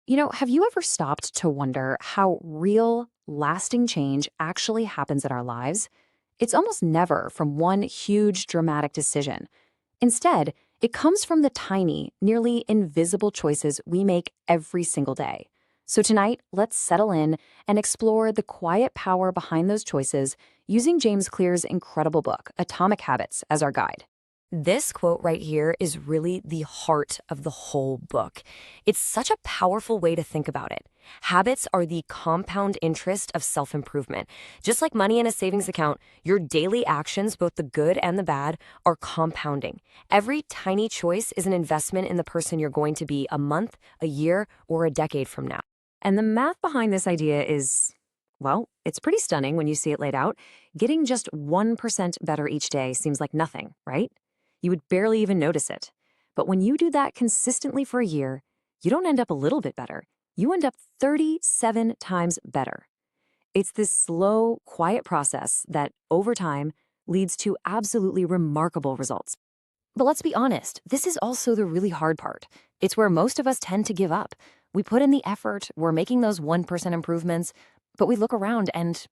Have you ever stopped to wonder how real, lasting change actually happens in our lives? It's almost never from one huge, dramatic decision. Instead, it comes from the tiny, nearly invisible choices we make every single day. So tonight, let's settle in and explore the quiet power behind those choices using James Clear's incredible book, Atomic Habits, as our guide. This quote right here is really the heart of the whole book. It's such a powerful way to think about it. Habits are the compound interest of self-improvement. Just like money in a savings account, your daily actions, both the good and the bad, are compounding. Every tiny choice is an investment in the person you're going to be a month, a year, or a decade from now. And the math behind this idea is, well, it's pretty stunning when you see it laid out. Getting just 1% better each day seems like nothing, right? You would barely even notice it. But when you do that consistently for a year, you don't end up a little bit better. You end up 37 times better. It's this slow, quiet process that, over time, leads to absolutely remarkable results. But let's be honest, this is also the really hard part. It's where most of us tend to give up. We put in the effort, we're making those 1% improvements, but we look around and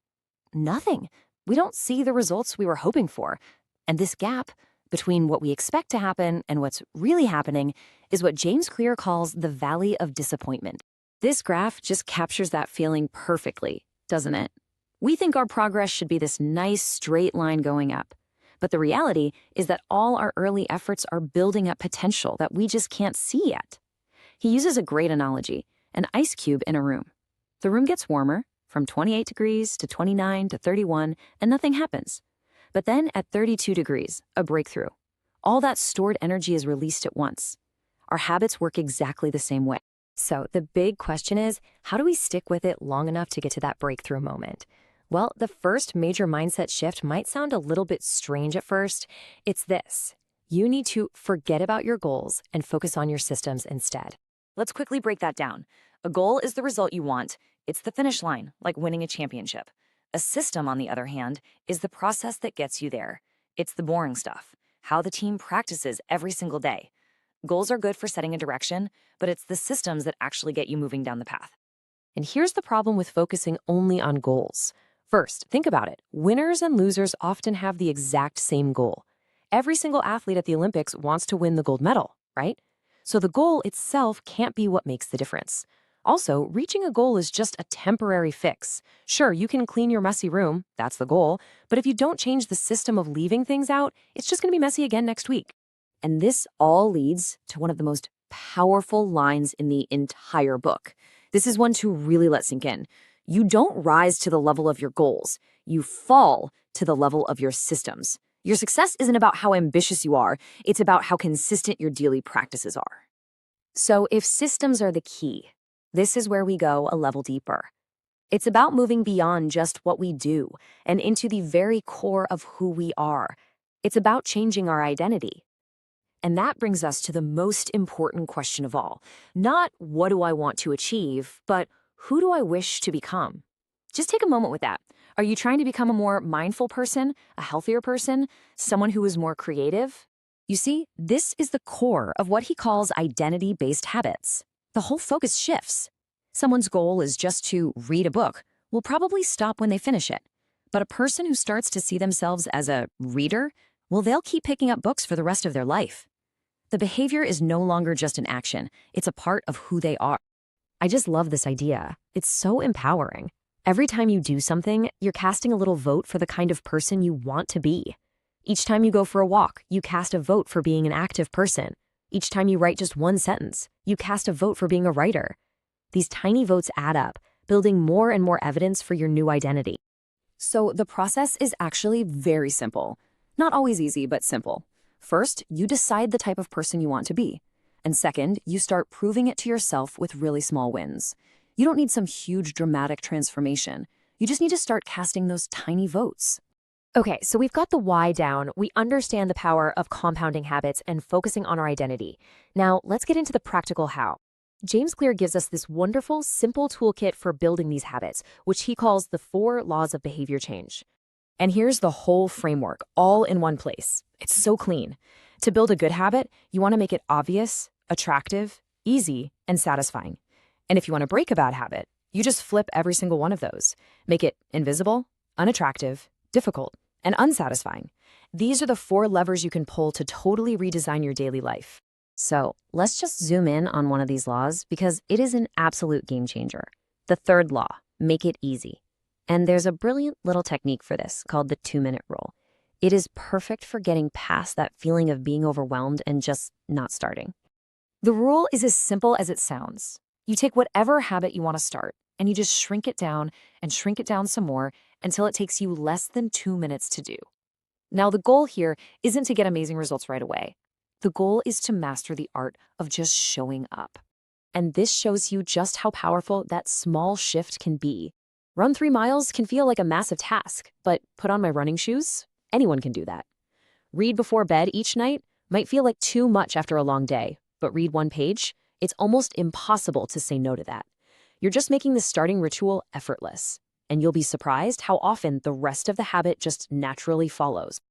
nothing. We don't see the results we were hoping for. And this gap between what we expect to happen and what's really happening is what James Clear calls the valley of disappointment. This graph just captures that feeling perfectly, doesn't it? We think our progress should be this nice straight line going up. But the reality is that all our early efforts are building up potential that we just can't see yet. He uses a great analogy, an ice cube in a room. The room gets warmer, from 28 degrees to 29 to 31, and nothing happens. But then at 32 degrees, a breakthrough. All that stored energy is released at once. Our habits work exactly the same way. So the big question is, how do we stick with it long enough to get to that breakthrough moment? Well, the first major mindset shift might sound a little bit strange at first. It's this. You need to forget about your goals and focus on your systems instead. Let's quickly break that down. A goal is the result you want. It's the finish line, like winning a championship. A system, on the other hand, is the process that gets you there. It's the boring stuff, how the team practices every single day. Goals are good for setting a direction, but it's the systems that actually get you moving down the path. And here's the problem with focusing only on goals. First, think about it. Winners and losers often have the exact same goal. Every single athlete at the Olympics wants to win the gold medal, right? So the goal itself can't be what makes the difference. Also, reaching a goal is just a temporary fix. Sure, you can clean your messy room, that's the goal, but if you don't change the system of leaving things out, it's just going to be messy again next week. And this all leads to one of the most powerful lines in the entire book. This is one to really let sink in. You don't rise to the level of your goals. You fall to the level of your systems. Your success isn't about how ambitious you are. It's about how consistent your daily practices are. So if systems are the key, this is where we go a level deeper. It's about moving beyond just what we do and into the very core of who we are. It's about changing our identity. And that brings us to the most important question of all. Not what do I want to achieve, but who do I wish to become? Just take a moment with that. Are you trying to become a more mindful person, a healthier person, someone who is more creative? You see, this is the core of what he calls identity-based habits. The whole focus shifts. Someone's goal is just to read a book will probably stop when they finish it. But a person who starts to see themselves as a reader, well, they'll keep picking up books for the rest of their life. The behavior is no longer just an action. It's a part of who they are. I just love this idea. It's so empowering. Every time you do something, you're casting a little vote for the kind of person you want to be. Each time you go for a walk, you cast a vote for being an active person. Each time you write just one sentence, you cast a vote for being a writer. These tiny votes add up, building more and more evidence for your new identity. So the process is actually very simple. Not always easy, but simple. First, you decide the type of person you want to be. And second, you start proving it to yourself with really small wins. You don't need some huge dramatic transformation. You just need to start casting those tiny votes. Okay, so we've got the why down. We understand the power of compounding habits and focusing on our identity. Now, let's get into the practical how. James Clear gives us this wonderful, simple toolkit for building these habits, which he calls the 4 laws of behavior change. And here's the whole framework, all in one place. It's so clean. To build a good habit, you want to make it obvious, attractive, easy, and satisfying. And if you want to break a bad habit, you just flip every single one of those. Make it invisible, unattractive, difficult, and unsatisfying. These are the 4 levers you can pull to totally redesign your daily life. So let's just zoom in on one of these laws because it is an absolute game changer. The 3rd law, make it easy. And there's a brilliant little technique for this called the 2-minute rule. It is perfect for getting past that feeling of being overwhelmed and just not starting. The rule is as simple as it sounds. You take whatever habit you want to start and you just shrink it down and shrink it down some more until it takes you less than 2 minutes to do. Now, the goal here isn't to get amazing results right away. The goal is to master the art of just showing up. And this shows you just how powerful that small shift can be. Run 3 miles can feel like a massive task, but put on my running shoes? Anyone can do that. Read before bed each night might feel like too much after a long day, but read 1 page? It's almost impossible to say no to that. You're just making the starting ritual effortless, and you'll be surprised how often the rest of the habit just naturally follows.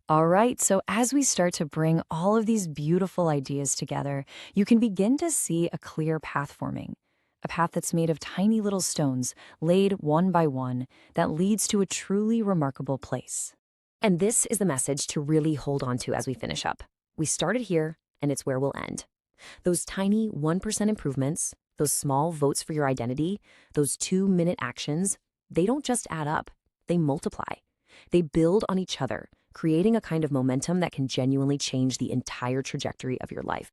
All right, so as we start to bring all of these beautiful ideas together, you can begin to see a clear path forming. A path that's made of tiny little stones, laid one by one, that leads to a truly remarkable place. And this is the message to really hold on to as we finish up. We started here, and it's where we'll end. Those tiny 1% improvements, those small votes for your identity, those 2-minute actions, they don't just add up, they multiply. They build on each other, creating a kind of momentum that can genuinely change the entire trajectory of your life.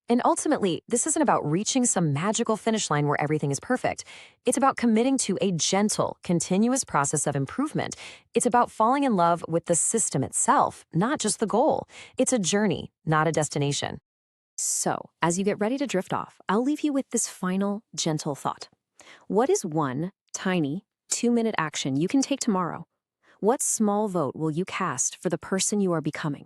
And ultimately, this isn't about reaching some magical finish line where everything is perfect. It's about committing to a gentle, continuous process of improvement. It's about falling in love with the system itself, not just the goal. It's a journey, not a destination. So, as you get ready to drift off, I'll leave you with this final, gentle thought. What is one tiny, 2-minute action you can take tomorrow? What small vote will you cast for the person you are becoming?